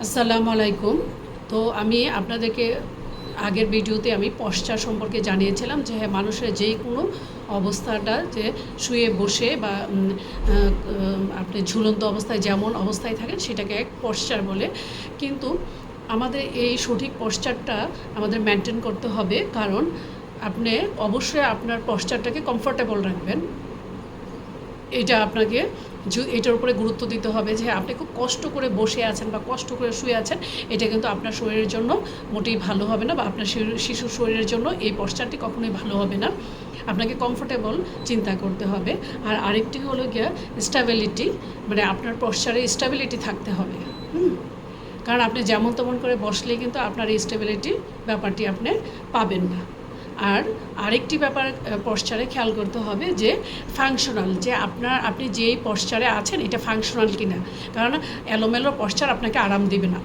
আসসালামু আলাইকুম। তো আমি আপনাদেরকে আগের ভিডিওতে আমি পশ্চার সম্পর্কে জানিয়েছিলাম যে হ্যাঁ, মানুষের যেই কোনো অবস্থাটা যে শুয়ে বসে বা আপনি ঝুলন্ত অবস্থায় যেমন অবস্থায় থাকেন সেটাকে এক পশ্চার বলে। কিন্তু আমাদের এই সঠিক পশ্চারটা আমাদের মেনটেন করতে হবে, কারণ আপনি অবশ্যই আপনার পশ্চারটাকে কমফোর্টেবল রাখবেন। এটা আপনাকে এটার উপরে গুরুত্ব দিতে হবে যে আপনি খুব কষ্ট করে বসে আছেন বা কষ্ট করে শুয়ে আছেন, এটা কিন্তু আপনার শরীরের জন্য মোটেই ভালো হবে না, বা আপনার শিশুর শরীরের জন্য এই পশ্চারটি কখনোই ভালো হবে না। আপনাকে কমফোর্টেবল চিন্তা করতে হবে। আর আরেকটি হলো গিয়া স্টেবিলিটি, মানে আপনার পশ্চারে স্টেবিলিটি থাকতে হবে। কারণ আপনি যেমন তেমন করে বসলে কিন্তু আপনার এই স্টেবিলিটি ব্যাপারটি আপনি পাবেন না। আর আরেকটি ব্যাপার পশ্চারে খেয়াল করতে হবে যে ফাংশনাল, যে আপনি যেই পশ্চারে আছেন এটা ফাংশনাল কিনা, কারণ এলোমেলো পশ্চার আপনাকে আরাম দিবে না।